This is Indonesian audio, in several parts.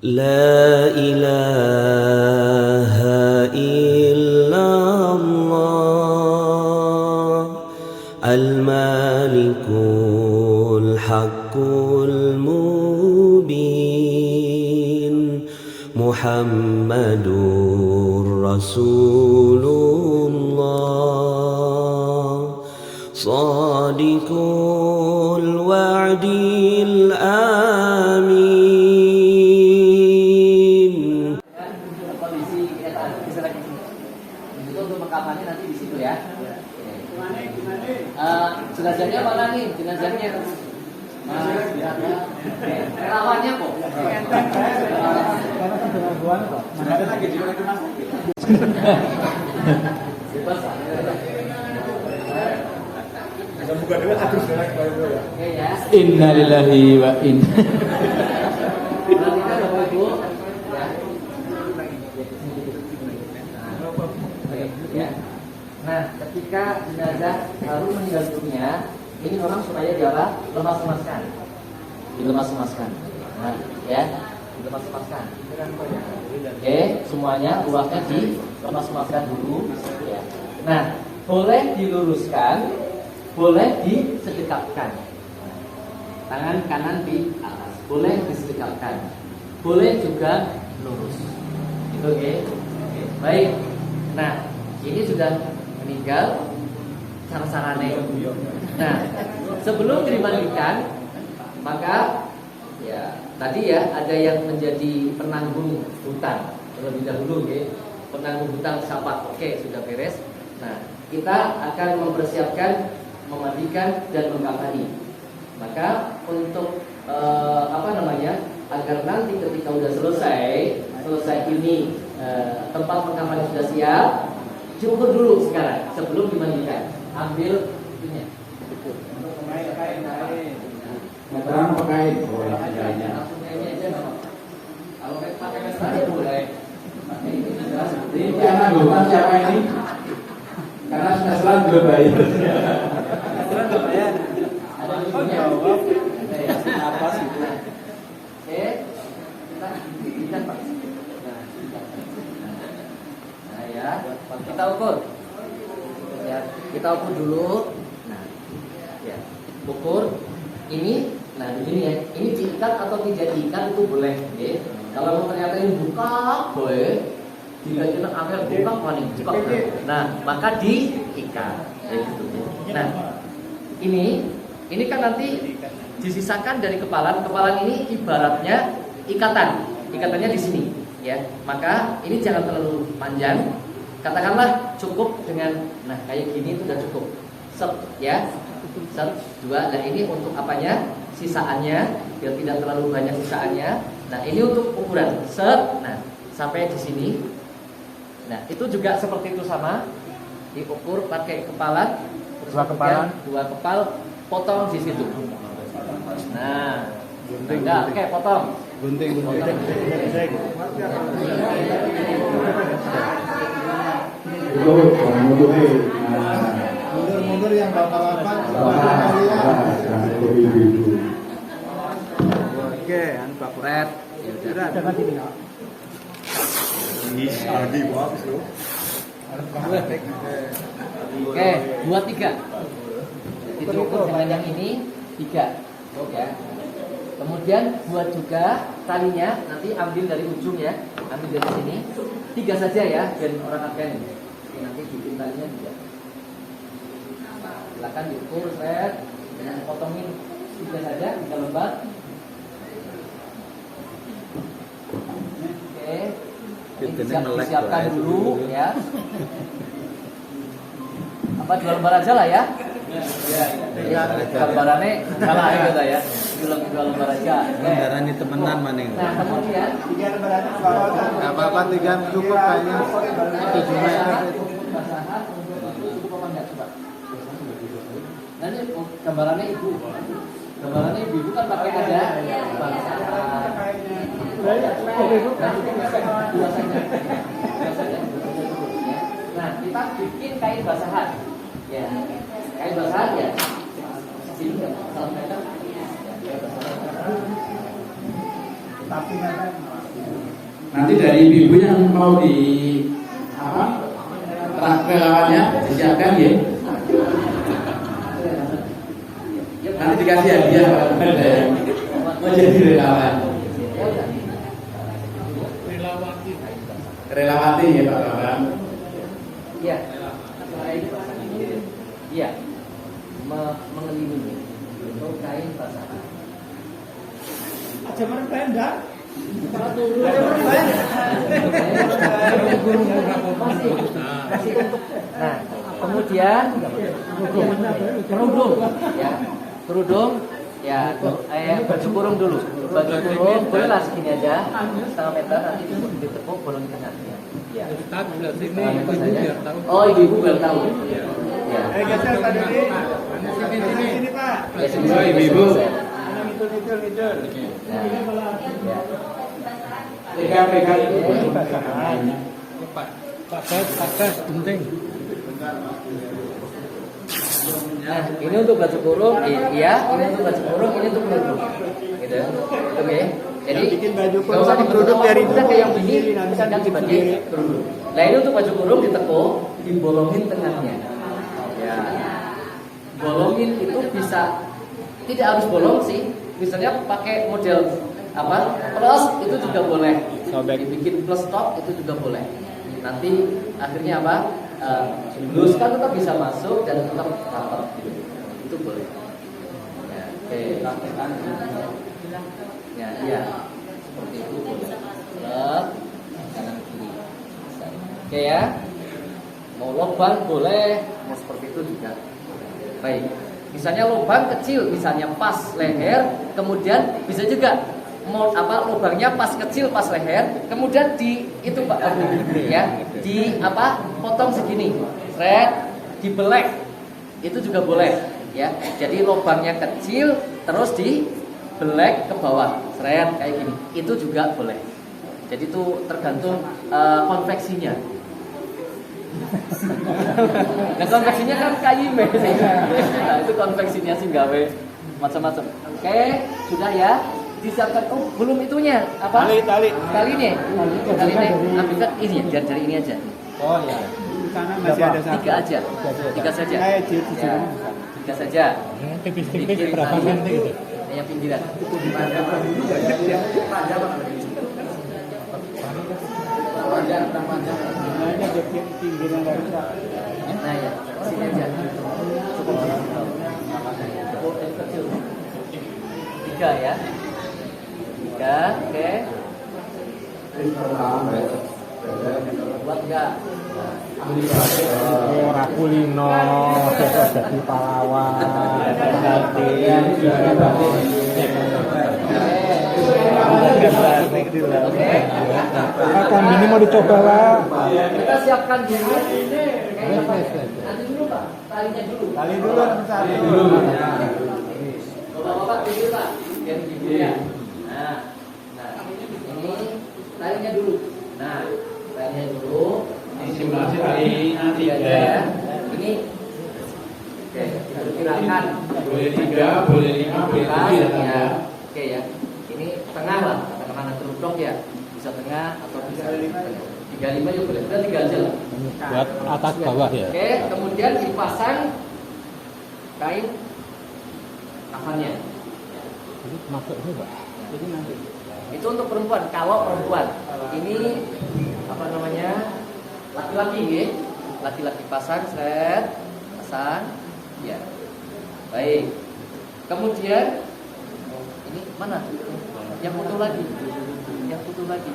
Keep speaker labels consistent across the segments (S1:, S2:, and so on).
S1: لا إله إلا الله الملك الحق المبين محمد رسول الله صادق الوعد الآمين.
S2: Kondisi kereta diserang di sini. Itu untuk mengkapannya nanti di situ ya. Jenazahnya mana nih? Jenazahnya relawannya kok.
S3: Innalillahi wa inna.
S2: Nah, ketika jenazah baru meninggal dunia, ini memang supaya dia lemas-lemaskan. Dilemas-lemaskan. Nah, ya, dilemas-lemaskan. Oke, semuanya ruasnya dilemas-lemaskan dulu. Ya. Nah, boleh diluruskan, boleh disedekapkan. Tangan kanan di atas, boleh disedekapkan, boleh juga lurus. Itu oke. Baik. Nah, ini sudah meninggal sarane. Nah, sebelum dimandikan, maka ya tadi ya ada yang menjadi penanggung hutang terlebih dahulu, ya. Penanggung hutang siapa? Oke, sudah beres. Nah, kita akan mempersiapkan memandikan dan mengkafani. Maka untuk agar nanti ketika sudah selesai ini tempat pengkafanan sudah siap, diukur dulu sekarang sebelum dimandikan. Ambil itunya.
S3: Meteran pakai bola aja.
S2: Langsung ini aja nggak apa-apa. Kalau pakai meteran boleh. Pakai ini sudah seperti
S3: Ini anak bukan siapa ini? Karena sudah selalu belum bayar.
S2: ada ujungnya.
S3: Apa sih itu?
S2: Oke, kita Pak. Nah ya, kita ukur. Ya, kita ukur dulu. Nah, ya, ukur ini. Nah, begini ya. Ini diikat atau tidak diikat itu boleh. Ya. Kalau ternyata ini buka, boleh. Jika kita ambil buka, paling buka. Nah, maka diikat. Ya, gitu. Nah, ini kan nanti disisakan dari kepalan. Kepalan ini ibaratnya ikatannya di sini, ya. Maka ini jangan terlalu panjang. Katakanlah cukup dengan, nah kayak gini itu udah cukup. Set, ya. Set, 2. Nah ini untuk apanya? Sisaannya, biar tidak terlalu banyak sisaannya. Nah ini untuk ukuran. Set, nah sampai di sini. Nah itu juga seperti itu sama. Diukur pakai kepalan. Dua kepal, potong di situ. Nah, enggak, oke, potong.
S3: Gunting. Mundur yang bapak-bapak. Oke, Pak Kuret. Sudah jangan tinggal. Ini tadi bagus loh.
S2: Oke, 2, 3. Diukur dengan yang ini 3. Ya. Kemudian buat juga talinya nanti ambil dari ujung ya, ambil dari sini 3 saja ya, biar orang akan nanti bikin talinya 3. Silakan diukur dengan potongin 3 saja, 3 lembar. Oke, ini disiapkan dulu ya. Apa 2 lembar aja lah ya? Ya, gambarannya salah gitu ya. 2 lembar aja.
S3: Gambaran ini temenan maning.
S2: Nah, kemudian
S3: 3 lembar aja apa-apa 3 cukup kayaknya. 7 meter itu.
S2: Cukup apa enggak coba? Nanti gambarannya ibu. Gambarannya ibu kan pakai ada basahan. Nah, kita bikin kain basahan. Ya. Kain basahan ya. Sini ya, 1 meter.
S4: Nanti dari ibu yang mau di apa relawannya disiapkan ya. Nanti dikasih hadiah Pak mau jadi relawan. Relawati ya Pak Bambang.
S2: Iya. Iya. Mengelilingi untuk kain basah.
S3: Aja merem enggak?
S2: Nah, kemudian kerudung, ya, kerudung, ya, baju kurung dulu. Baju kurung bolehlah segini aja, setengah meter, nanti ditepuk bolong di tengahnya. Ya. Oh, ibu biar tahu. Ya.
S3: Geser Pak Dodi. Sini Pak.
S2: Ya, sini,
S4: Ibu.
S3: Middle.
S2: Nah, ya.
S4: Pegang itu.
S3: Pak penting.
S2: Nah, ini untuk baju kurung, iya, ini untuk baju kurung, ini untuk kerudung, gitu. Oke. Jadi
S3: bikin baju kurung
S2: nggak usah
S3: sama kerudung
S2: dikerudung,
S3: biarin
S2: kita kayak yang
S3: sendiri,
S2: begini,
S3: nanti kan
S2: kan
S3: bikin
S2: dibagi
S3: sendiri.
S2: kerudung. Nah, ini untuk baju kurung ditekuk, dibolongin tengahnya. Ya, bolongin itu bisa tidak harus bolong sih. Misalnya pakai model apa plus itu juga boleh. Dibikin plus top itu juga boleh. Nanti akhirnya apa? Blus kan tetap bisa masuk dan tetap rapat gitu. Itu boleh. Ya, oke. Ya, iya. Seperti itu boleh. Lep, kanan kiri. Oke ya. Mau lubang boleh, mau seperti itu juga. Baik. Misalnya lubang kecil, misalnya pas leher, kemudian bisa juga mau apa lubangnya pas kecil pas leher, kemudian di itu Pak ya, di apa potong segini, dibelek, itu juga boleh ya. Jadi lubangnya kecil terus dibelek ke bawah, kayak gini, itu juga boleh. Jadi itu tergantung konveksinya. Nah, konveksinya kan kayu sih. Nah, itu konveksinya sih gawe macam-macam. Oke, sudah ya. Disiapkan. Oh, belum itunya. Apa?
S3: Tali.
S2: Talinya. Talinya. Ambilkan ini ya, dari ini aja.
S3: Oh iya. Di sana masih ada satu.
S2: Tiga aja. Tiga saja.
S3: Di
S2: Ya, tiga saja.
S3: tipis-tipis
S2: Di kiri
S3: berapa
S2: tali,
S3: cm gitu?
S2: yang pinggiran.
S3: Sebenarnya bagian pinggirnya nggak bisa.
S2: Nah ya, sini aja. Cukup. Cukup yang kecil. Tiga ya. Tiga, oke. Buat enggak?
S3: Ora kulino, jadi pahlawan.
S2: Oke.
S3: Akan ini mau dicoba lah.
S2: Kita siapkan dulu. Nanti dulu Pak, talinya dulu.
S3: Tali dulu satu.
S2: Bapak-bapak dulu Pak, biar gini ya. Nah, ini talinya dulu. Nah, talinya dulu.
S4: Simulasi tali
S2: Nanti aja. Ini, oke, kita perkirakan.
S4: boleh 3, boleh 5, boleh 7
S2: Ya, oke ya. Ini tengah lah, katakanlah nanti rudok ya. Bisa tengah atau bisa 35 juga boleh. Udah 3 aja lah.
S3: Buat atas bawah ya.
S2: Oke, kemudian dipasang kain kafannya.
S3: Ini masuk ini Pak. Jadi nanti.
S2: Itu untuk perempuan. Kalau perempuan, ini apa namanya? Laki-laki ya. Laki-laki pasang, pasang. Ya. Baik. Kemudian ini mana? Yang foto lagi. Yang foto lagi.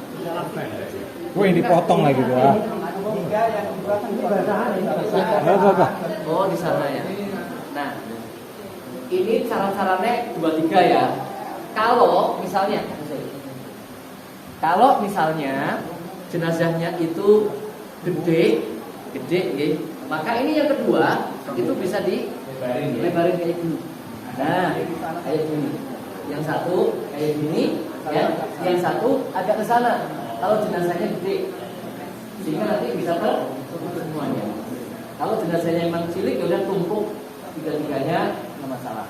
S3: Wah ini potong lagi gua.
S2: Oh di sana ya. Nah, ini cara-caranya 2-3 ya. Kalau misalnya jenazahnya itu gede, ya, maka ini yang kedua itu bisa dilebarin kayak gini. Nah, kayak gini. Yang satu kayak gini, ya. Yang satu agak ke sana. Kalau jenazahnya gede, sehingga nanti bisa tertutup semuanya. Kalau jenazahnya memang cilik, ya udah tumpuk 3-3-nya, nggak masalah.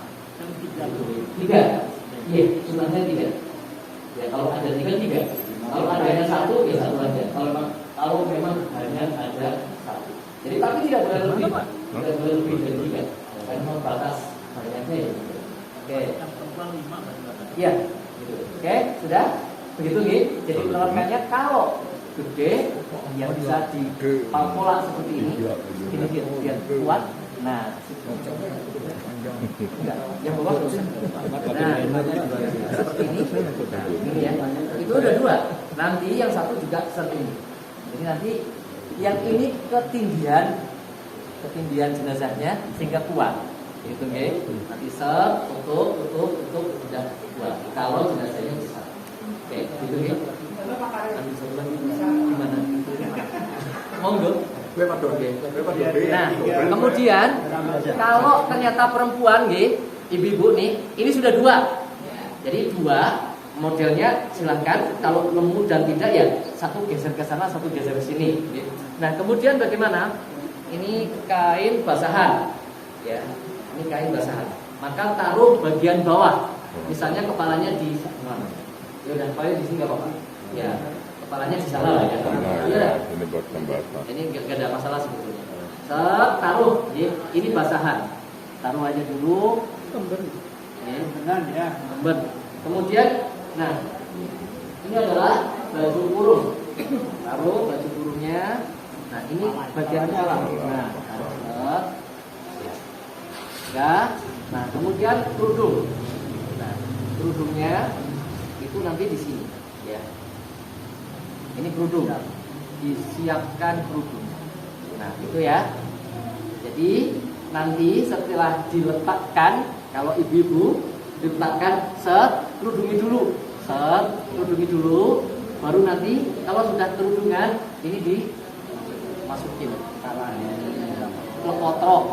S2: 3, iya, sunahnya 3. Ya, kalau ada tiga. Kalau adanya satu, ya satu aja. Kalau memang hanya ada satu. Jadi tapi tidak boleh lebih, tidak boleh lebih dari tiga. Karena batas banyaknya ya. Oke. Iya. Gitu. Oke, sudah. Begitu nih. Jadi menerapkannya kalau gede, yang bisa dipalpola seperti ini. Ini biar kuat. Nah, enggak, yang bawah terus. Nah, seperti ini. Ini ya. Itu udah dua. Nanti yang satu juga seperti ini. Jadi nanti yang ini ketindihan jenazahnya sehingga kuat. Itu nggih. Nanti tutup udah kuat. Kalau jenazahnya besar. Oke, gitu nggih. Nanti sebelah gimana? Monggo. Nah, kemudian kalau ternyata perempuan nggih, ibu-ibu nih, ini sudah dua. Jadi dua modelnya silahkan. Kalau lemu dan tidak ya satu geser ke sana, satu geser ke sini. Nah, kemudian bagaimana? Ini kain basahan, ya. Ini kain basahan. Maka taruh bagian bawah. Misalnya kepalanya di mana? Ya udah, kepalanya di sini nggak apa-apa. Ya, kepalanya di sana lah ya. Ya.
S5: Ini buat pembatas.
S2: Ini nggak ada masalah sebetulnya. Taruh, ini basahan. Taruh aja dulu. Benar ya. Kemudian, nah, ini adalah baju kurung. Taruh baju kurungnya. Nah, ini bagian dalam. Nah, taruh. Ya. Nah, kemudian kerudung. Nah, kerudungnya itu nanti di sini, ya. Ini kerudung. Disiapkan kerudung. Nah, itu ya. Jadi nanti setelah diletakkan, kalau ibu-ibu diletakkan kerudungi dulu, baru nanti kalau sudah kerudungan ini dimasukin lepotrok.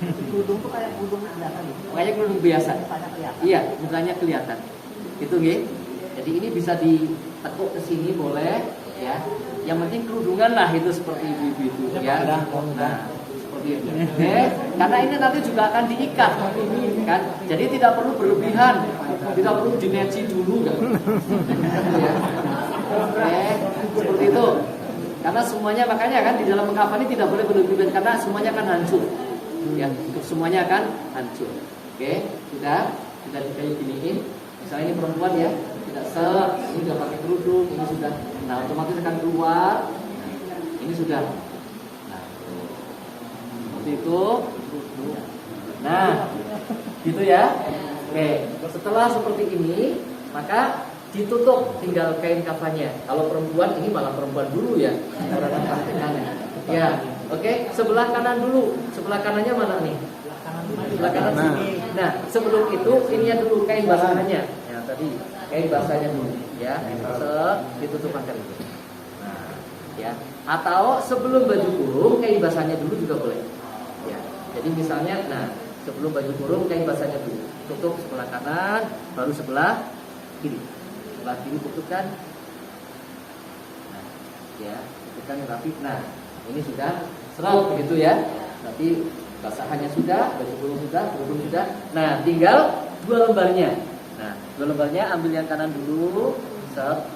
S2: Kerudung tuh kayak kerudung biasa gitu. Kayak kerudung biasa. Iya, mukanya kelihatan. Itu nggih. Jadi ini bisa ditekuk ke sini boleh, ya. Yang penting kerudungan lah itu seperti ibu-ibu itu, ya. Nah, seperti itu. Oke. Karena ini nanti juga akan diikat, kan? Jadi tidak perlu berlebihan, tidak perlu dimensi dulu, kan? Ya. Oke, seperti itu. Karena semuanya makanya kan di dalam mengkafani tidak boleh berlebihan karena semuanya akan hancur. Ya, semuanya akan hancur. Oke, sudah kayak giniin. Misalnya ini perempuan ya, tidak ini sudah pakai kerudung, ini sudah, nah otomatis akan keluar. Ini sudah. Nah, seperti itu. Nah, gitu ya. Oke, setelah seperti ini, maka ditutup tinggal kain kafannya. Kalau perempuan ini malah perempuan dulu ya, orang praktekannya. Ya, oke. Sebelah kanan dulu. Sebelah kanannya mana nih? Sebelah kanan sini. Nah, sebelum itu ininya dulu kain basahannya. Ya, tadi kain basahnya dulu, ya. Ditutup pakai itu. Nah, ya. Atau sebelum baju kurung kain basahnya dulu juga boleh. Ya. Jadi misalnya, nah, sebelum baju kurung kain basahnya dulu. Tutup sebelah kanan, baru sebelah kiri. Sebelah kiri tutupkan. Nah, ya, tutupkan yang rapi. Nah, ini sudah serap begitu ya. Berarti basahannya sudah, baju kurung sudah, kerudung sudah. Nah, tinggal dua lembarnya. Nah, dua lembarnya ambil yang kanan dulu,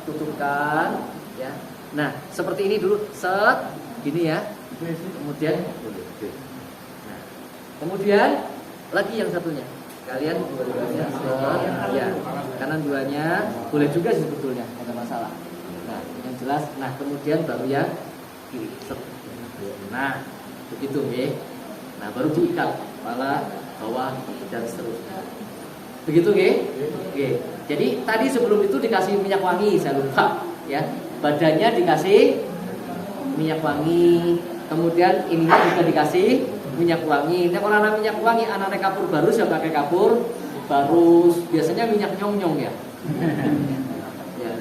S2: tutupkan, ya. Nah, seperti ini dulu, gini ya. Kemudian, nah, kemudian lagi yang satunya. Kalian dua-duanya ya, kanan duanya boleh juga sih sebetulnya, tidak ada masalah. Nah, yang jelas. Nah, kemudian baru yang kiri. Nah, begitu ya. Nah, baru diikat kepala, bawah, dan seterusnya. Begitu nggih? Oke. Jadi tadi sebelum itu dikasih minyak wangi, saya lupa ya. Badannya dikasih minyak wangi, kemudian ininya juga dikasih minyak wangi. Nah, kalau anak minyak wangi, anak kapur barus ya pakai kapur barus. Biasanya minyak nyong-nyong ya. Ya.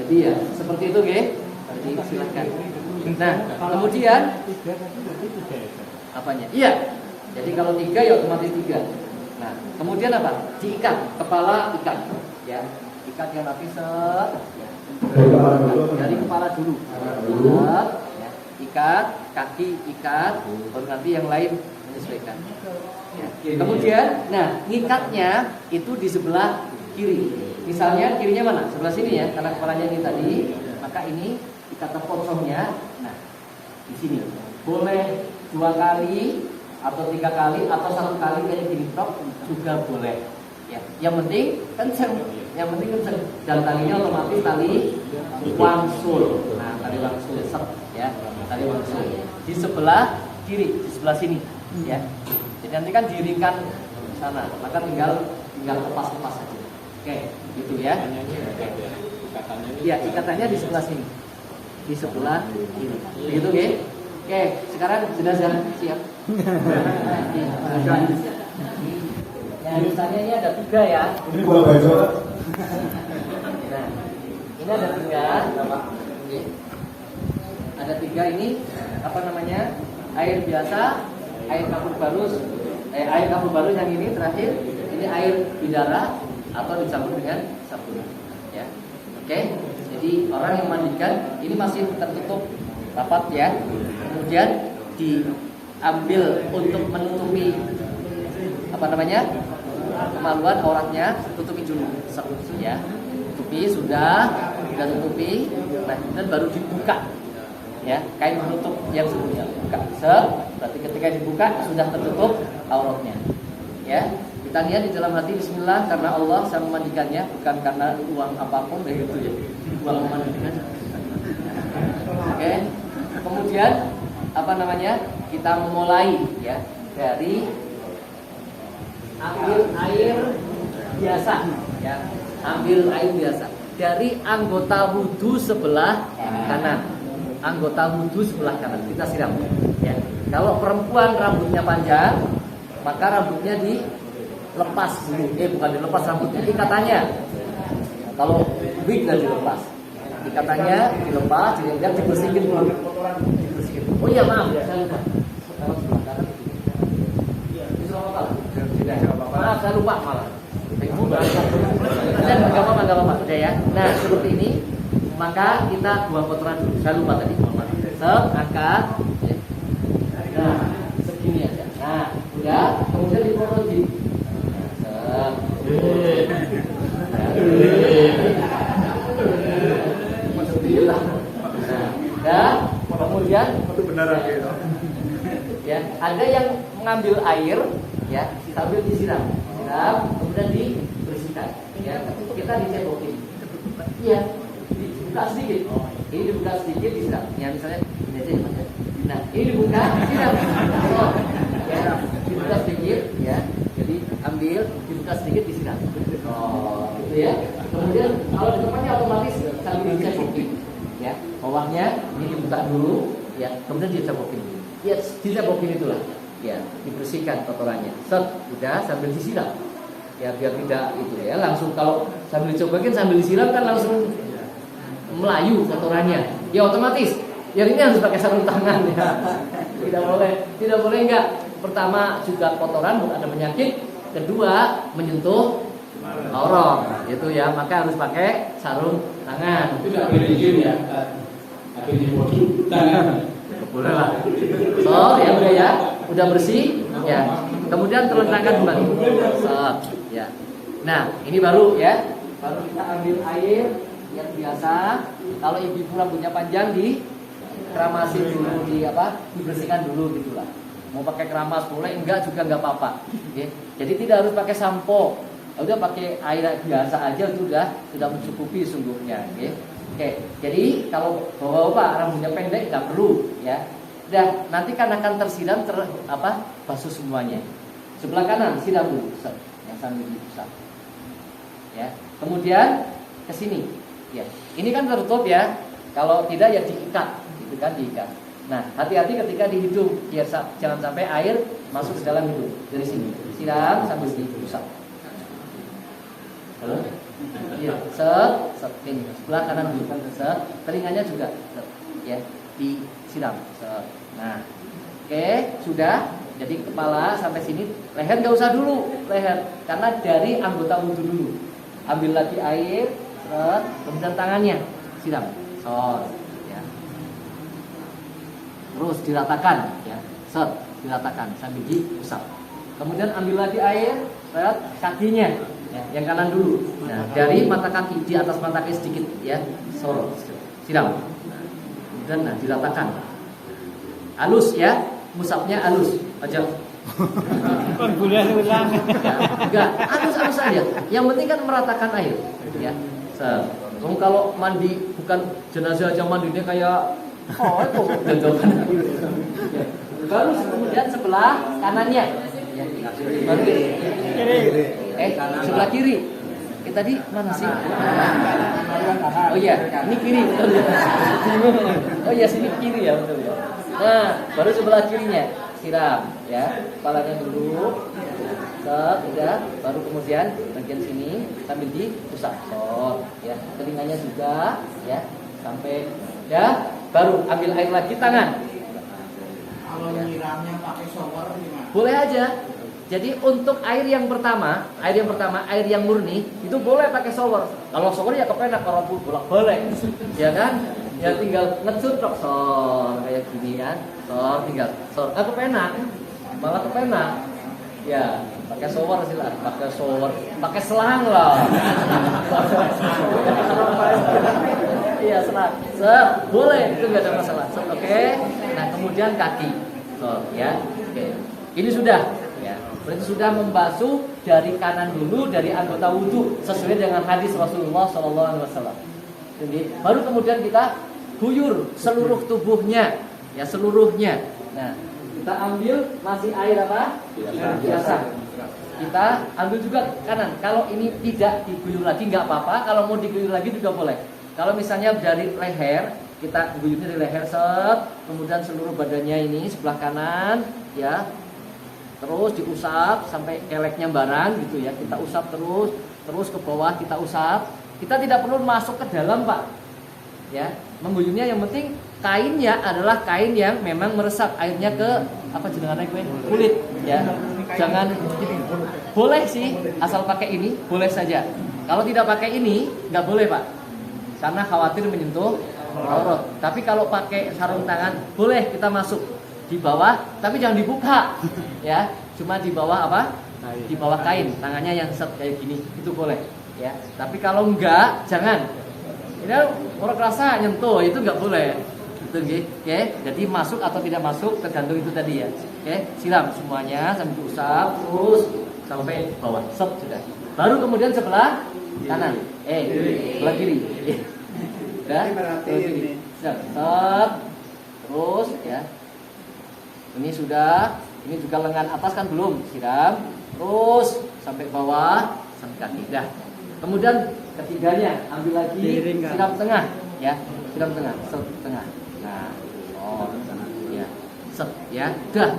S2: Jadi ya seperti itu nggih. Jadi silakan. Nah, kemudian apanya? Iya. Jadi kalau 3 ya otomatis 3. Nah, kemudian apa? Diikat, kepala ikat. Ya, ikat yang rapi set. Ya. Dari kepala dulu. Ya. Ikat, kaki ikat, baru nanti yang lain menyesuaikan. Ya. Kemudian, nah, ngikatnya itu di sebelah kiri. Misalnya kirinya mana? Sebelah sini ya, karena kepalanya ini tadi, maka ini kata pocongnya. Nah, di sini boleh 2 kali atau 3 kali atau 1 kali kayak gini tok juga boleh. Ya, yang penting kenceng, dan talinya otomatis tali wangsul. Nah, tali wangsul ya, tali wangsul di sebelah kiri, di sebelah sini, ya. Jadi nanti kan diiringkan sana, maka tinggal lepas saja. Oke, gitu ya. Ya, ikatannya di sebelah sini, di sebelah kiri. Begitu, oke? Oke, sekarang jenazah siap. Ya, misalnya ini ada 3 ya.
S3: Ini gua baju.
S2: Nah, ini ada 3. Ada 3 ini apa namanya? Air biasa, air kapur baru yang ini terakhir. Ini air bidara atau dicampur dengan sabun. Ya, oke. Jadi orang yang mandikan ini masih tertutup rapat ya. Kemudian diambil untuk menutupi apa namanya? Kemaluan auratnya, tutupi dulu, ya. Tutupi sudah tutupi. Nah, dan baru dibuka. Ya, kain penutup yang sebelumnya buka. Berarti ketika dibuka sudah tertutup auratnya. Ya. Kita niat di dalam hati bismillah karena Allah saya memandikannya, bukan karena uang apapun begitu ya. Uang memandikan. Oke. Kemudian apa namanya? Kita memulai ya dari ambil air biasa ya. Ambil air biasa dari anggota wudhu sebelah kanan. Anggota wudhu sebelah kanan kita siram ya. Kalau perempuan rambutnya panjang, maka rambutnya dilepas dulu. Bukan dilepas rambutnya, ikatannya. Kalau wig dan dilepas. Ikatannya dilepas, jadi dibersihin dulu. Dibersihin. Oh iya, maaf ya, saya lupa. Maaf, saya lupa malah. Enggak apa-apa. Udah ya. Nah, seperti ini. Maka kita buang kotoran dulu. Saya lupa tadi. Angkat. Ya. Nah, segini aja. Nah, udah. Kemudian diproduksi. Nah, kemudian
S3: Itu benar gitu.
S2: Ya, ada yang mengambil air ya sambil disiram, kemudian dibersihkan. Ya, kita dicebokin. Iya, dibuka sedikit. Ini dibuka sedikit disiram. Ya, misalnya ini aja ya. Nah, ini dibuka disiram. Ya, dibuka sedikit ya. Jadi ambil, dibuka sedikit disiram. Gitu ya. Kemudian kalau di tempatnya otomatis sambil dicebokin. Ya, bawahnya ini dibuka dulu ya, kemudian dicebokin dulu. Ya, dicebokin itulah. Ya, dibersihkan kotorannya. Udah sambil disiram. Ya, biar tidak itu ya, langsung kalau sambil dicobakin sambil disiram kan langsung melayu kotorannya. Ya otomatis. Ya ini harus pakai sarung tangan ya. Tidak boleh enggak. Pertama juga kotoran ada penyakit, kedua menyentuh aurat. Itu ya, maka harus pakai sarung tangan.
S4: Tidak boleh dikir ya. Tapi di wudhu tangan.
S2: Boleh lah. Ya udah ya, udah bersih ya. Kemudian telentangkan kembali. Ya. Nah, ini baru ya. Baru kita ambil air yang biasa. Kalau ibu rambutnya panjang keramasi dulu, dibersihkan dulu gitulah. Mau pakai keramas boleh, enggak juga enggak apa-apa. Okay. Jadi tidak harus pakai sampo. Udah pakai air biasa aja sudah mencukupi sungguhnya. Oke. Jadi kalau bapak rambutnya pendek enggak perlu ya. Udah, nanti kan akan tersiram basuh semuanya. Sebelah kanan siram dulu, yang sambil diusap. Ya. Kemudian ke sini. Ya. Ini kan tertutup ya. Kalau tidak ya diikat, gitu kan diikat. Nah, hati-hati ketika di hidung, biar jangan sampai air masuk ke dalam hidung. Dari sini siram sambil diusap. Halo? Iya, ini sebelah kanan dulu. Telinganya juga, ya, disiram. Nah, oke, sudah. Jadi kepala sampai sini, leher nggak usah dulu, leher, karena dari anggota wudhu dulu. Ambil lagi air, kemudian tangannya siram, ya. Terus diratakan, ya, diratakan sambil diusap. Kemudian ambil lagi air, kakinya Ya, yang kanan dulu. Nah, dari mata kaki di atas mata kaki sedikit ya, siram. Dan nah, diratakan. Halus ya, musafnya halus aja.
S5: Bulan ulang.
S2: Ya, enggak, halus-halus aja. Yang penting kan meratakan air. Ya. Kalau mandi bukan jenazah aja mandinya kayak itu jangan. Ya. Baru kemudian sebelah kanannya. Ya. Baru kiri. Sebelah kiri. Tadi mana sih? Oh iya, ini kiri betul ya. Oh iya, sini kiri ya betul ya. Nah, baru sebelah kirinya siram ya, kepalanya dulu. Set, udah, baru kemudian bagian sini sambil diusap. Ya, telinganya juga ya, sampai ya, baru ambil air lagi tangan.
S4: Kalau nyiramnya pakai shower gimana?
S2: Boleh aja. Jadi untuk air yang pertama, air yang murni itu boleh pakai shower. Kalau shower ya kepenak kalau bolak-balik, ya kan? Ya tinggal ngecut kayak gini kan, tinggal kepenak, malah kepenak. Ya pakai shower silah, pakai selang lah. Iya selang, boleh itu nggak ada masalah. Oke. Nah kemudian kaki, ya. Oke. Ini sudah. Ya, berarti sudah membasuh dari kanan dulu dari anggota wudhu sesuai dengan hadis Rasulullah SAW. Jadi baru kemudian kita guyur seluruh tubuhnya, ya seluruhnya. Nah, kita ambil masih air apa? Biasa. Kita ambil juga kanan. Kalau ini tidak diguyur lagi nggak apa-apa. Kalau mau diguyur lagi juga boleh. Kalau misalnya dari leher, kita guyurnya dari leher set, kemudian seluruh badannya ini sebelah kanan, ya. Terus diusap sampai keleknya barang gitu ya. Kita usap terus ke bawah kita usap. Kita tidak perlu masuk ke dalam, Pak. Ya, mengguyurnya yang penting kainnya adalah kain yang memang meresap airnya ke apa jenengannya kulit ya. Jangan boleh sih asal pakai ini, boleh saja. Kalau tidak pakai ini nggak boleh, Pak. Karena khawatir menyentuh aurat. Tapi kalau pakai sarung tangan boleh kita masuk di bawah, tapi jangan dibuka, ya. Cuma di bawah apa? Di bawah kain, tangannya yang set kayak gini, itu boleh, ya. Tapi kalau enggak, jangan. Ini orang kerasa nyentuh, itu enggak boleh. Gitu, oke. Jadi masuk atau tidak masuk tergantung itu tadi ya. Oke, siram semuanya sambil diusap terus sampai bawah, set sudah. Baru kemudian sebelah kanan, sebelah kiri. Ya, sebelah kiri. Set, terus ya. Ini sudah, ini juga lengan atas kan belum, siram, terus sampai bawah, sampai kaki, dah. Kemudian ketiganya, ambil lagi, siram tengah, ya, siram tengah, set tengah. Nah, ya, set, ya, dah,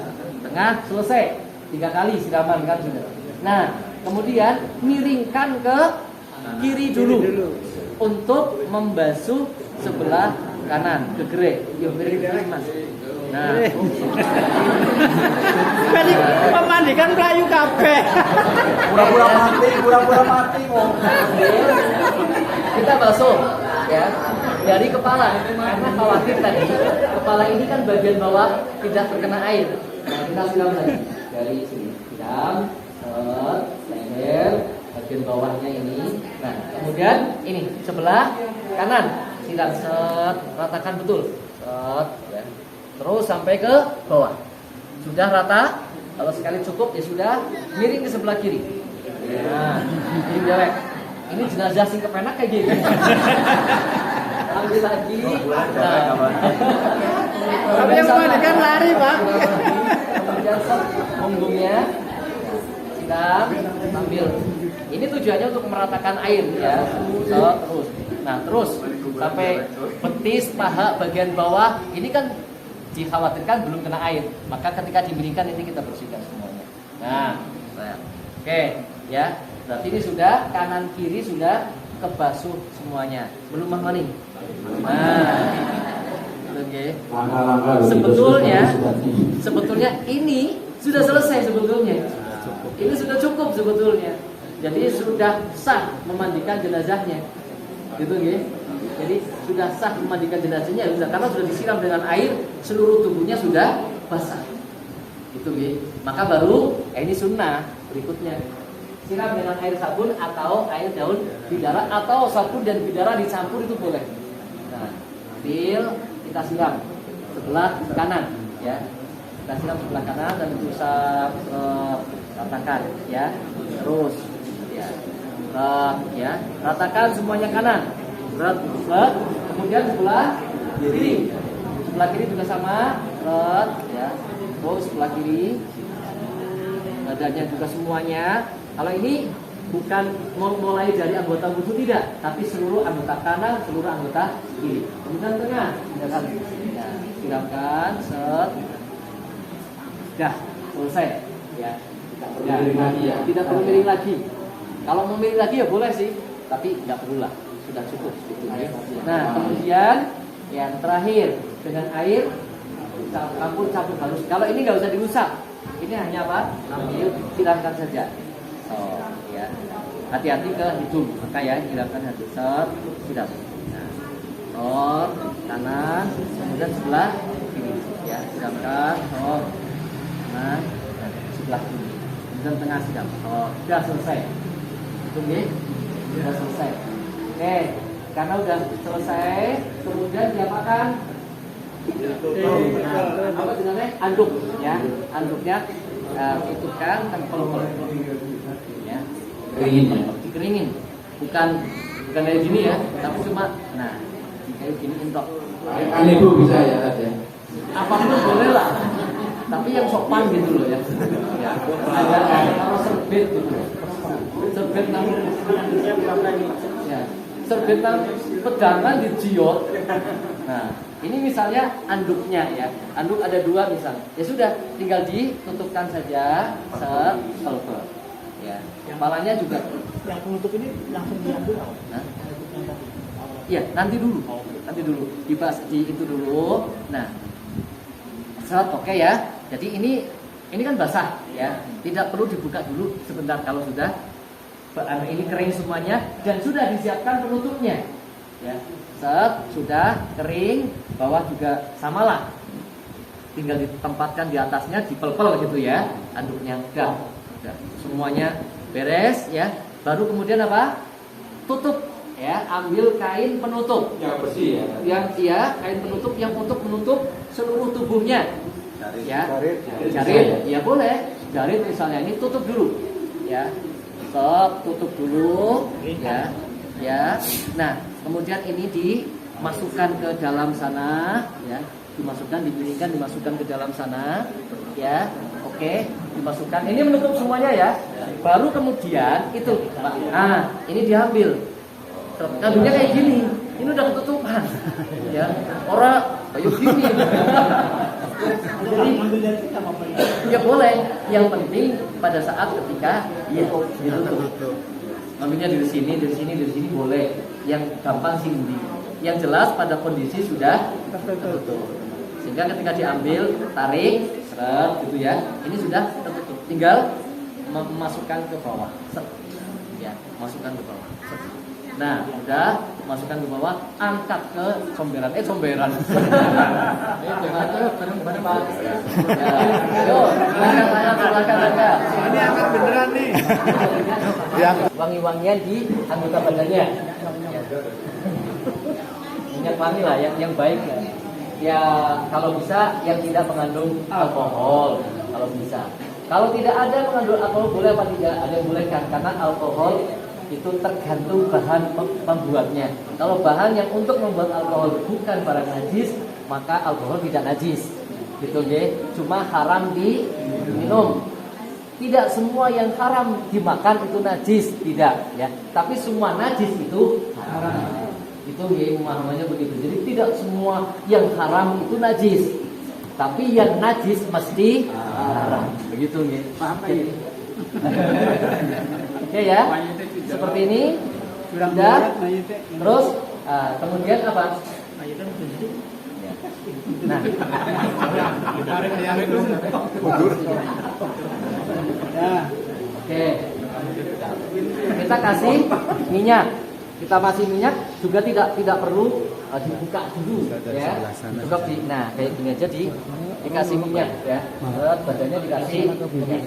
S2: tengah selesai, 3 kali siraman kan sudah. Nah, kemudian miringkan ke kiri dulu untuk membasuh sebelah kanan, ke gerai, miring mas. Nah,
S5: memandikan Melayu kabeh.
S3: Pura-pura mati kok.
S2: Kita basuh ya dari kepala karena khawatir tadi kepala ini kan bagian bawah tidak terkena air. Nah, kita siram lagi dari sini, siram, leher, bagian bawahnya ini. Nah, kemudian ini sebelah kanan, siram, ratakan betul, ya. Terus sampai ke bawah. Sudah rata? Kalau sekali cukup ya sudah, miring ke sebelah kiri. Nah, ini jelek. Ini jenazah sing kepenak kayak gini. Ambil lagi. Nah.
S5: Tapi yang memandikan lari, Pak.
S2: Kemudian punggungnya siram, ambil. Ini tujuannya untuk meratakan air ya. Terus. Nah, terus sampai betis, paha, bagian bawah. Ini kan dikhawatirkan belum kena air, maka ketika dimiringkan ini kita bersihkan semuanya. Nah, oke, ya, berarti ini sudah kanan kiri sudah kebasuh semuanya, belum mani. Nah, oke. Sebetulnya ini sudah selesai sebetulnya. Ini sudah cukup sebetulnya. Jadi sudah sah memandikan jenazahnya, gitu ya. Jadi sudah sah memandikan jenazahnya karena sudah disiram dengan air, seluruh tubuhnya sudah basah. Itu ya. Maka baru ini sunnah berikutnya. siram dengan air sabun atau air daun bidara, atau sabun dan bidara dicampur itu boleh. Nah, ambil, kita siram sebelah kanan, ya. Kita siram sebelah kanan dan usap, ratakan, ya. Terus, ya, ya, ratakan semuanya kanan. Kemudian sebelah kiri. Sebelah kiri juga sama, ya. Terus sebelah kiri, badannya juga semuanya. Kalau ini bukan mulai dari anggota wudhu, tidak, tapi seluruh anggota kanan, seluruh anggota kiri. Kemudian tengah, ya, siramkan, set, dah selesai, ya. Tidak perlu miring lagi. Kalau mau miring lagi ya boleh sih, tapi tidak perlu lah, sudah cukup. Gitu, ya. Nah, kemudian yang terakhir dengan air campur halus. Kalau ini nggak usah diusap, ini hanya apa? Ambil, siramkan saja. Oh, ya. Hati-hati ke hidung, maka ya siramkan hati. Siram. Nah, kanan, kemudian sebelah kiri, ya siramkan. Nah, sebelah kiri, kemudian tengah siram. Sudah selesai. Tunggu, sudah selesai. Oke, karena udah selesai, kemudian diapakan? Apa namanya? Anduk, ya. Anduknya tutupkan tempel, ya. Dikeringin. Bukan kayak gini ya, tapi cuma, nah, kayak gini entok.
S4: Ibu bisa ya, ada.
S2: Apapun boleh lah. Tapi yang sopan gitu loh ya. Ya. Ada kalau serbet gitu. Serbet namun ya. Serbet namun pegangan dijiot. Nah, ini misalnya anduknya ya. Anduk ada 2 misal. Ya sudah, tinggal ditutupkan saja selver. Ya. Kepalanya juga.
S5: Yang penutup ini langsung diambil.
S2: Iya, nanti dulu. Nanti dulu. Dibahas di itu dulu. Nah, oke ya. Jadi ini kan basah ya. Tidak perlu dibuka dulu sebentar kalau sudah ini kering semuanya dan sudah disiapkan penutupnya. Ya. Sudah kering, bawah juga samalah. Tinggal ditempatkan di atasnya, dipel-pel gitu ya. Anduknya udah semuanya beres ya. Baru kemudian apa? Tutup ya, ambil kain penutup
S4: Yang bersih ya.
S2: Kain penutup yang untuk menutup seluruh tubuhnya. Ya,
S4: Jarit.
S2: ya boleh. Jarit misalnya ini tutup dulu. Ya. Tutup dulu ya. Ya. Nah, kemudian ini dimasukkan ke dalam sana ya. Dimasukkan ke dalam sana ya. Oke, dimasukkan. Ini menutup semuanya ya. Baru kemudian itu, Pak. Nah, ini diambil. Kandungnya kayak gini. Ini udah ketutupan. Ya. Orang kayak gini. Jadi ya boleh. Yang penting pada saat ketika ya ditutup. Ambilnya dari sini boleh. Yang gampang sih ini. Yang jelas pada kondisi sudah tertutup. Sehingga ketika diambil, tarik, seret gitu ya. Ini sudah tertutup. Tinggal memasukkan ke bawah. Ya, masukkan ke bawah. Nah, udah masukkan ke bawah, angkat ke comberan. Comberan. Silakan.
S5: Ini angkat beneran nih.
S2: Wangi-wangian di anggota badannya. Minyak wangi lah, yang baik ya. Ya, kalau bisa yang tidak mengandung alkohol, kalau bisa. Kalau tidak ada mengandung alkohol boleh apa tidak? Ada yang boleh kan? Karena alkohol itu tergantung bahan pembuatnya. Kalau bahan yang untuk membuat alkohol bukan barang najis, maka alkohol tidak najis. Gitu ya. Cuma haram diminum. Tidak semua yang haram dimakan itu najis, tidak ya. Tapi semua najis itu haram. Itu ya pemahamannya begitu. Jadi tidak semua yang haram itu najis. Tapi yang najis mesti haram. Begitu ya.
S5: Paham ya?
S2: Oke ya. Seperti ini. Sudah. Terus kemudian apa? Nah. Oke. Kita kasih minyak. kita masih minyak juga tidak perlu dibuka dulu ya. Cukup nah kayak gini aja dikasih minyak ya. Badannya dikasih minyak.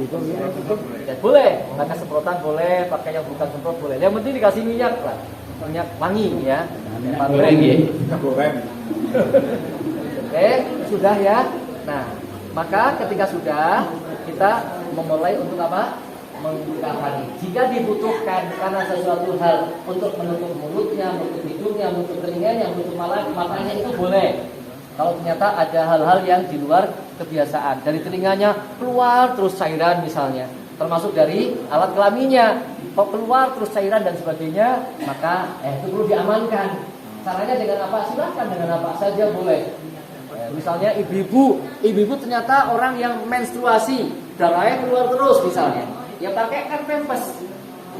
S2: Ya, boleh pakai semprotan boleh, pakai yang bukan semprot boleh. Yang penting dikasih minyak lah. Minyak wangi ya.
S4: Goreng ya.
S3: Goreng.
S2: Oke, sudah ya. Nah, maka ketika sudah kita memulai untuk apa? Mengkafani. Jika dibutuhkan karena sesuatu hal untuk menutup mulutnya, menutup hidungnya, menutup telinganya, menutup matanya itu boleh. Kalau ternyata ada hal-hal yang di luar kebiasaan, dari telinganya keluar terus cairan misalnya, termasuk dari alat kelaminnya keluar terus cairan dan sebagainya, maka itu perlu diamankan. Caranya dengan apa? Silakan dengan apa saja boleh. Misalnya ibu-ibu ternyata orang yang menstruasi, darahnya keluar terus misalnya. Ya pakai kan pampers.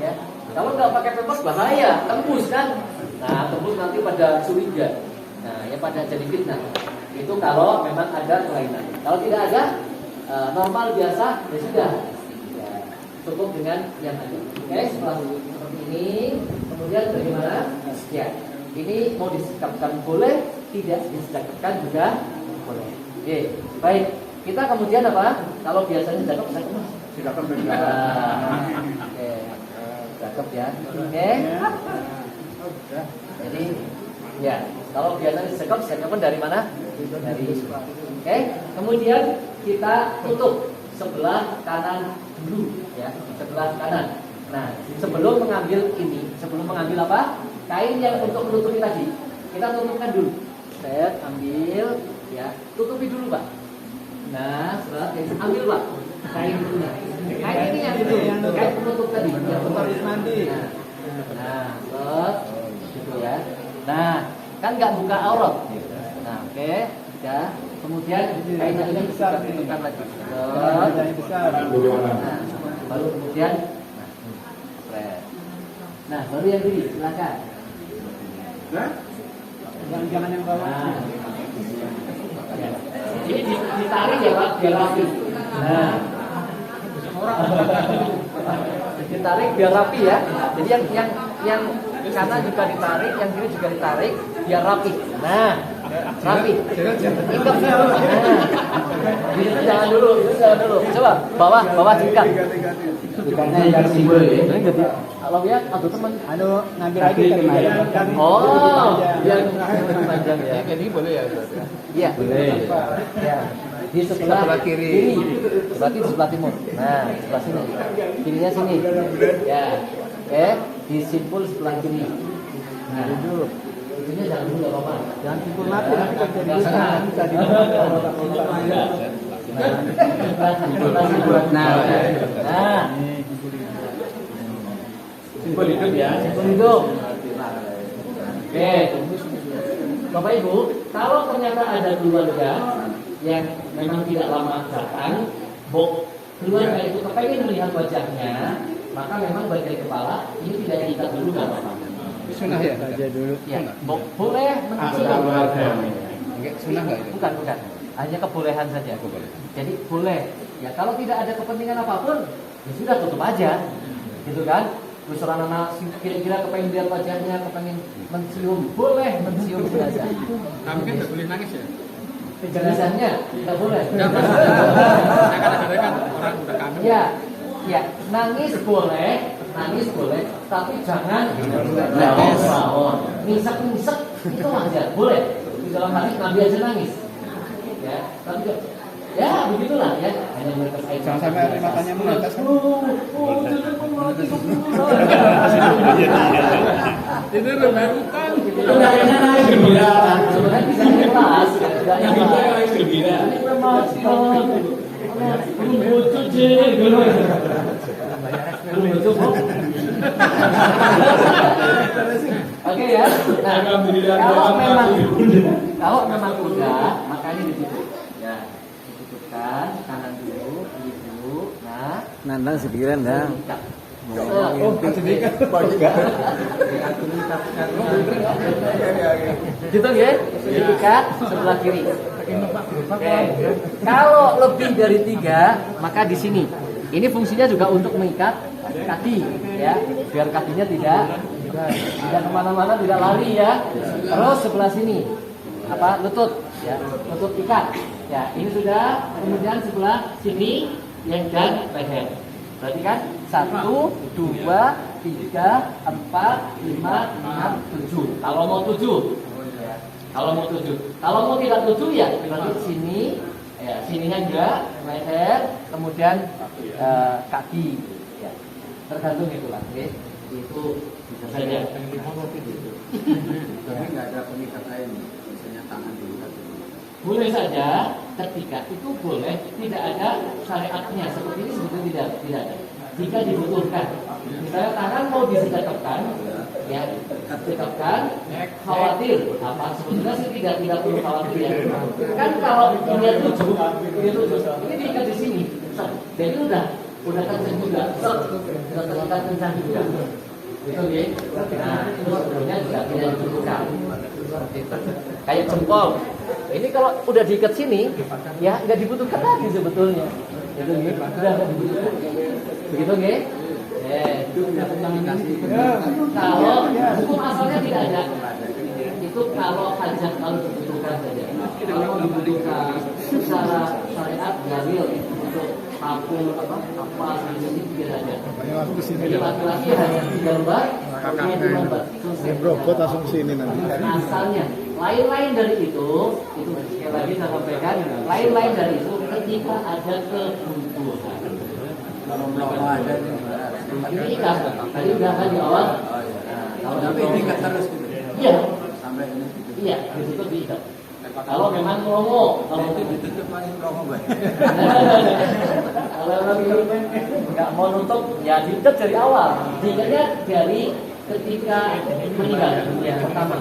S2: Ya. Kalau nggak pakai pampers bahaya, tembus kan. Nah, tembus nanti pada curiga. Nah, ya pada jadi fitnah. Itu kalau memang ada kelainan. Kalau tidak ada normal biasa, ya sudah. Ya, cukup dengan yang ada. Oke, setelah seperti ini, kemudian bagaimana? Ya, ini mau disikapkan boleh, tidak disikapkan juga boleh. Oke, baik. Kita kemudian apa? Kalau biasanya cakep, saya kemas.
S3: Silakan
S2: Oke, cakep ya. Oke. Jadi, ya, kalau biasanya sekapan dari mana? Dari oke. Kemudian kita tutup sebelah kanan dulu, ya, sebelah kanan. Nah, sebelum mengambil apa? Kain yang untuk menutupi tadi, kita tutupkan dulu. Saya ambil, ya, tutupi dulu, Pak. Nah, setelah ambil, Pak, kain dulu. Kain ini yang itu, kain penutup tadi, yang habis mandi. Nah, gitu ya. Nah, kan nggak buka aurat. Nah, oke, ya. Kemudian kainnya ini bisa ditutupkan lagi. Nah, baru kemudian, nah, baru yang ini, silakan.
S5: Jangan yang bawah.
S2: Nah, ini ditarik ya Pak, biar rapi. Nah, ditarik biar rapi ya. Jadi yang kanan juga ditarik, yang kiri juga ditarik biar rapi. Nah, rapi. Ikat. Nah, itu jangan dulu. Coba bawah tingkat.
S4: Bukannya yang simbol ya.
S2: Kalau ya, aduh teman.
S5: Ngambil lagi kemarin.
S2: Oh, biar panjang ya.
S3: Ini boleh ya?
S2: Iya.
S4: Boleh.
S2: Ya. Di sebelah
S3: kiri.
S2: Berarti di sebelah timur. Nah, sebelah sini. Kirinya sini. Ya. Oke, disimpul sebelah kiri. Nah, dulu. Itunya jangan dulu enggak apa-apa.
S5: Jangan simpul mati nanti kerja
S2: Nah.
S4: Simpul hidup ya.
S2: Simpul hidup. Oke. Bapak Ibu, kalau ternyata ada keluarga yang memang tidak lama datang, keluarga itu kepengen melihat wajahnya, maka memang bagian kepala ini tidak diikat dulu nggak apa-apa.
S3: Sunnah ya?
S5: aja dulu.
S2: Ya, boleh mencium.
S3: Sunnah nggak itu?
S2: Bukan. Hanya kebolehan saja. Jadi boleh. Ya kalau tidak ada kepentingan apapun, ya sudah tutup aja, gitu kan? Terus orang anak kira-kira kepengen lihat wajahnya, kepengen mencium, boleh mencium saja.
S3: Kamu kan nggak boleh nangis ya?
S2: Jenazahnya nggak boleh.
S3: Saya kadang-kadang kan orang udah kangen.
S2: Ya, nangis boleh, tapi jangan nangis. Nisek itu wajar, boleh. Di dalam hati Nabi aja nangis. Ya, tapi ya begitulah ya. Hanya menetes air.
S3: Jangan sampai air matanya menetes. Itu rebutan.
S2: Itu kayaknya nangis gembira. Sebenarnya bisa ikhlas, tidak nangis gembira. Ini memang belum lucu dulu. Belum lucu kok. Oke ya. Nah, kalau memang udah, makanya ditutup. Ya, ditutupkan kanan dulu, kiri dulu. Nah,
S5: Nandang sepikiran dah.
S2: gitu ya, diikat sebelah kiri. Oke. Kalau lebih dari 3, maka di sini. Ini fungsinya juga untuk mengikat kaki, ya, biar kakinya tidak Tidak kemana-mana, tidak lari ya. Terus sebelah sini apa? Lutut, ya, lutut ikat. Ya, ini sudah. Kemudian sebelah sini yang dan leher. Berarti kan 1, 2, 3, 4, 5, 6, 7. Kalau mau 7, kalau mau 7. Kalau mau tidak 7 ya berarti sini, ya sininya juga leher, kemudian kaki. Ya. Tergantung itulah, oke? Itu bisa saja.
S3: Tapi nggak ada pengikat lain, misalnya tangan diikat.
S2: Boleh saja ketika itu boleh, tidak ada syariatnya seperti ini sebetulnya tidak ada. Jika dibutuhkan, misalnya tangan mau disekatkan, ya sekatkan, khawatir apa sebetulnya sih tidak perlu khawatir ya. Kan kalau ini 7, ini diikat di sini, jadi udah kencang juga, sudah terlihat kencang juga. Itu ya. Nah, itu sebetulnya juga tidak dibutuhkan. Kayak jempol. Ini kalau udah diikat sini, ya nggak dibutuhkan lagi sebetulnya. Itu ya, udah nggak dibutuhkan. Begitu nggih? Kalau hukum asalnya tidak ada. Itu kalau hajat kalau dibutuhkan saja. Kalau dibutuhkan secara syariat dalil untuk tabung apa ini tidak ada. Jadi laki-laki hanya 3 lembar, perempuan 2 lembar.
S5: Robot langsung sini nanti.
S2: Asalnya lain-lain dari itu sekali lagi saya sampaikan, lain-lain dari itu ketika ada kebutuhan.
S3: Kalau belum ada
S2: Ini ikat, tadi udah kan di awal. Kalau
S3: tapi diikat terus gitu.
S2: Iya,
S3: Sampai ini gitu.
S2: iya, ditutup diikat. Kalau memang promo, kalau
S3: Itu ditutup paling promo banyak.
S2: kalau nggak mau nutup, ya diikat dari awal. Diikatnya dari ketika meninggal yang pertama.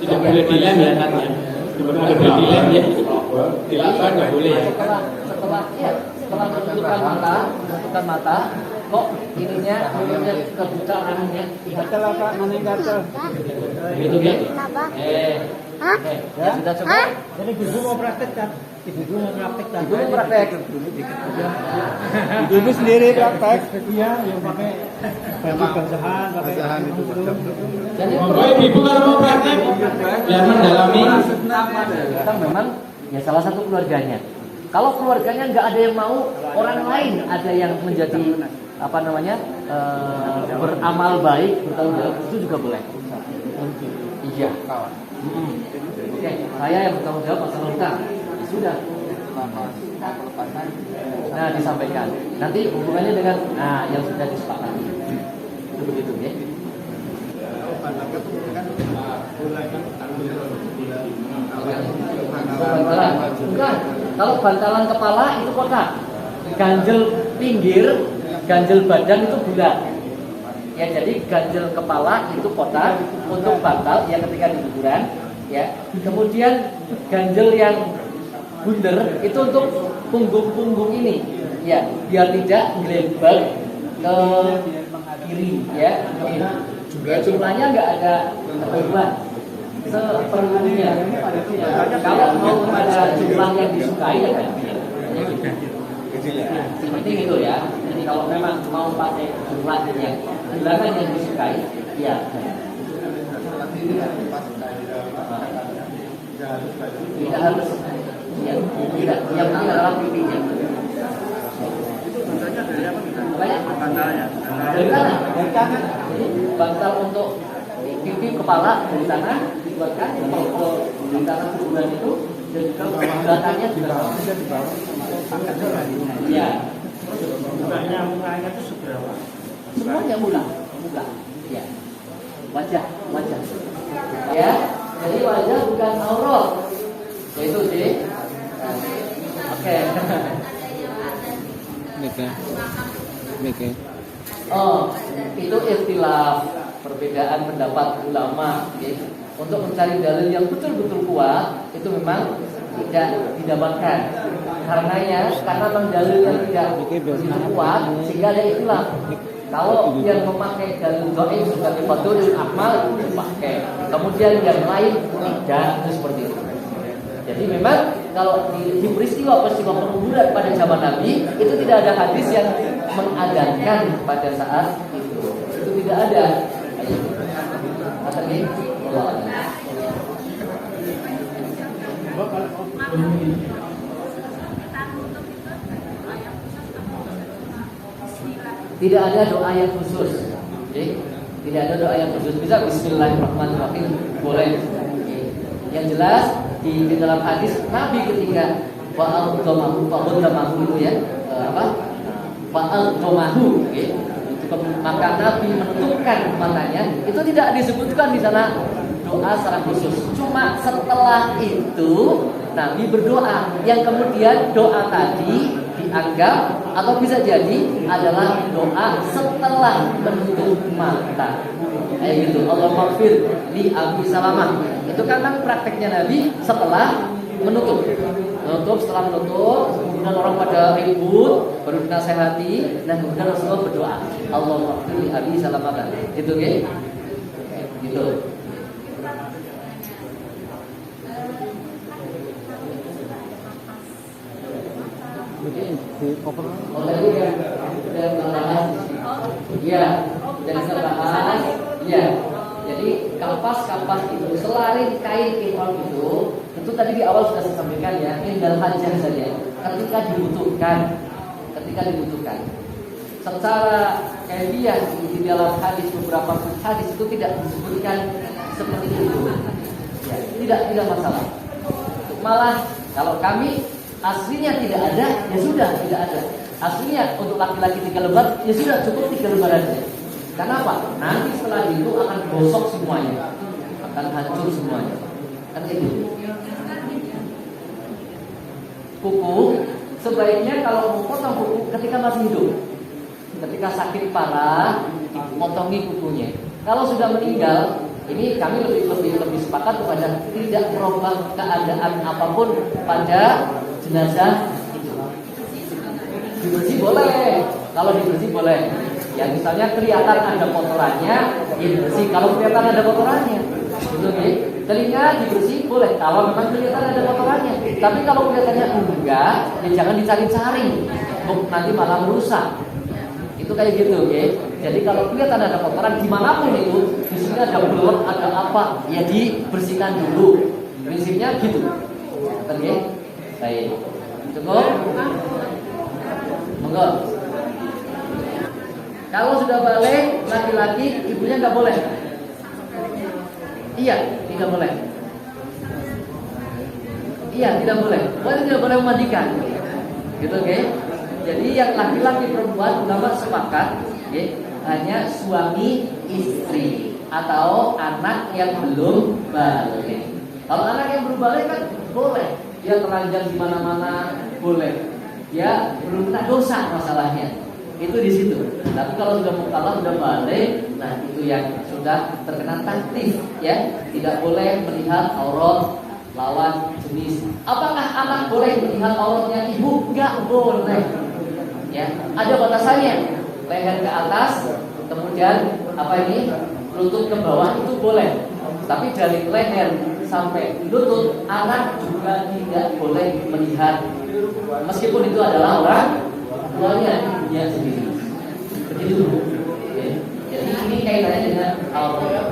S4: Tidak boleh dilem ya kan ya. Tidak boleh dilem ya. Dilakukan nggak boleh ya.
S2: Setelah menentukan mata, kok ininya kebuka anunya
S5: Gatel apa? Maning gatel.
S2: gitu ya. Ya sudah coba.
S5: Jadi ibu mau praktek kan? Ibu mau praktek kan?
S2: Ibu mau praktek.
S5: Ibu sendiri praktek. Iya, yang pakai baju basahan, pakai basahan itu.
S2: Jadi
S4: Monggo ibu kalau mau praktek biar mendalami.
S2: kita memang ya salah satu keluarganya. Kalau keluarganya nggak ada yang mau, orang lain ada yang menjadi beramal baik, bertanggung jawab, itu juga boleh. Iya. Oke, saya yang bertanggung jawab masalah hutang. Sudah. Nah, disampaikan. Nanti hubungannya dengan yang sudah disepakati. Itu begitu ya. Bantalan. Bukan. Kalau bantalan kepala itu kotak. Ganjel pinggir, ganjel badan itu bulat. Ya, jadi ganjel kepala itu kotak untuk bantal yang ketika di kuburan, ya. Kemudian ganjel yang bundar itu untuk punggung-punggung ini, ya, biar tidak gelembang ke kiri, ya. Jumlahnya nggak ada perubahan. Seperlunya. Kalau mau ada jumlah yang disukai ya kan. Penting itu ya. Jadi kalau memang mau pakai jumlah yang bilangan yang disukai, ya. Tidak harus. Ya, tidak. Yang penting adalah pipinya.
S3: Bantalnya.
S2: Dari mana? Dari kanan. Jadi bantal untuk pipi kepala dari sana dibuatkan untuk bantalan kuburan itu dan juga belakangnya juga bisa dibawa. Iya. Mukanya itu seberapa? Semuanya muka. Ya. Wajah. Ya. Jadi wajah bukan aurat. Itu sih. Oke. Oke. Oh, itu istilah perbedaan pendapat ulama. Ya. Untuk mencari dalil yang betul-betul kuat itu memang tidak didapatkan. Karena memang dalil yang tidak begitu kuat sehingga ada istilah. Kalau yang memakai dalil dhaif sebagai fadlul amal dipakai. Kemudian yang lain tidak, itu seperti itu. Jadi memang kalau di peristiwa penguburan pada zaman Nabi itu tidak ada hadis yang mengadarkan pada saat itu tidak ada. Kata ini, Allah. Tidak ada doa yang khusus. Oke? Tidak ada doa yang khusus. Bisa Bismillahirrahmanirrahim boleh. Oke? Yang jelas di dalam hadis Nabi ketika fa'al-domahu itu ya fa'al-domahu, oke? Maka Nabi menutupkan matanya. Itu tidak disebutkan di sana doa secara khusus. Cuma setelah itu Nabi berdoa, yang kemudian doa tadi dianggap atau bisa jadi adalah doa setelah menutup mata. Kayak gitu. Allahumma ighfir li Abi Salamah. Itu kan prakteknya Nabi setelah menutup. Setelah menutup, kemudian orang pada ribut, baru dinasehati, dan kemudian Rasulullah berdoa, Allahumma ighfir li Abi Salamah. Gitu ya. Gitu. Oh tadi ya, sudah bahas. Iya, dan bahas. Iya. Jadi kapas itu selain kain ihram itu tadi di awal sudah saya sampaikan ya, indal hajah saja. Ketika dibutuhkan. Secara kaefiah di dalam hadis beberapa hadis itu tidak disebutkan seperti itu. Ya, tidak masalah. Malah kalau kami aslinya tidak ada, ya sudah tidak ada. Aslinya untuk laki-laki 3 lembar, ya sudah cukup 3 lembar aja. Karena apa? Nanti setelah itu akan gosok semuanya, akan hancur semuanya. Kan itu. Kuku sebaiknya kalau mau potong kuku ketika masih hidup, ketika sakit parah, potongi kukunya. Kalau sudah meninggal, ini kami lebih sepakat kepada tidak merubah keadaan apapun pada jenazah itu. Dibersih boleh, kalau dibersih boleh. Ya misalnya kelihatan ada kotorannya, ya dibersih. Kalau kelihatan ada kotorannya, gitu ya. Telinga dibersih boleh, kalau memang kelihatan ada kotorannya. Tapi kalau kelihatannya enggak, ya jangan dicari-cari, nanti malah merusak. Itu kayak gitu, ya. Jadi kalau kelihatan ada kotoran dimanapun itu, di sini ada belur, ada apa, ya dibersihkan dulu. Prinsipnya gitu. Oke, baik. Cukup. Monggo. Kalau sudah balik laki-laki, ibunya nggak boleh. Iya, tidak boleh. Iya, tidak boleh. Pokoknya tidak boleh memandikan. Gitu, oke? Jadi yang laki-laki perempuan ulama sepakat, hanya suami istri atau anak yang belum balik. Kalau anak yang belum balik kan boleh, dia telanjang di mana-mana boleh. Dia belum kena dosa masalahnya. Itu di situ. Tapi kalau sudah mukallaf sudah balik, nah itu yang sudah terkena taklif, ya. Tidak boleh melihat aurat lawan jenis. Apakah anak boleh melihat auratnya ibu? Enggak boleh. Ya, ada batasannya. Leher ke atas, kemudian apa ini? Lutut ke bawah itu boleh. Tapi dari leher sampai lutut anak juga tidak boleh melihat. Meskipun itu adalah orang tuanya dia sendiri. Begitu. Jadi ini kaitannya dengan aurat.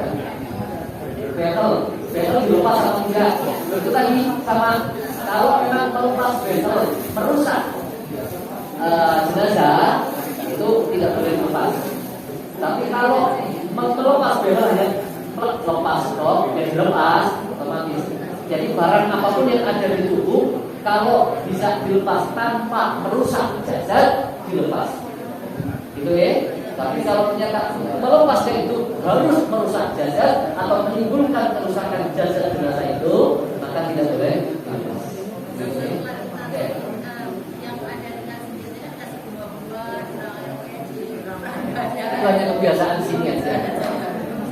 S2: Bezel dilepas atau enggak? Itu tadi sama kalau memang melepas bezel merusak jenazah itu tidak boleh dilepas. Tapi kalau melepas bezel ya lepas toh, ya dilepas otomatis. Jadi barang apapun yang ada di tubuh kalau bisa dilepas tanpa merusak jasad dilepas. Gitu ya. Tapi kalau ternyata melepasnya itu harus merusak jasad atau menimbulkan kerusakan jasad jenazah itu, maka tidak boleh dilepas. Gitu ya. Oke. Itu hanya kebiasaan sini aja.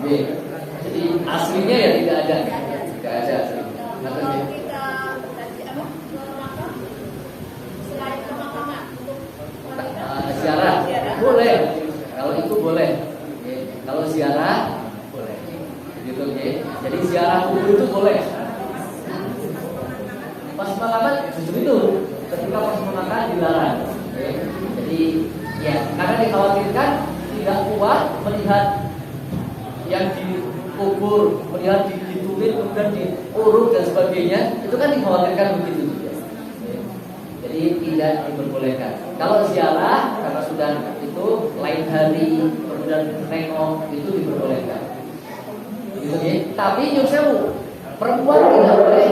S2: Oke. Jadi aslinya ya tidak ada. Tidak ada.
S6: Kalau kita selain pemakaman untuk
S2: ziarah boleh. Kalau itu boleh. Kalau ziarah boleh. Gitu ya. Jadi ziarah kubur itu boleh. Pas pemakaman justru itu ketika pas pemakaman dilarang. Jadi ya karena dikhawatirkan tidak kuat melihat yang di dikubur, kemudian ditulis, kemudian diurut dan sebagainya, itu kan dikhawatirkan begitu juga. Jadi tidak diperbolehkan. Kalau ziarah karena sudah itu lain hari, kemudian nengok itu diperbolehkan. Gitu ya. Tapi nyusul perempuan tidak boleh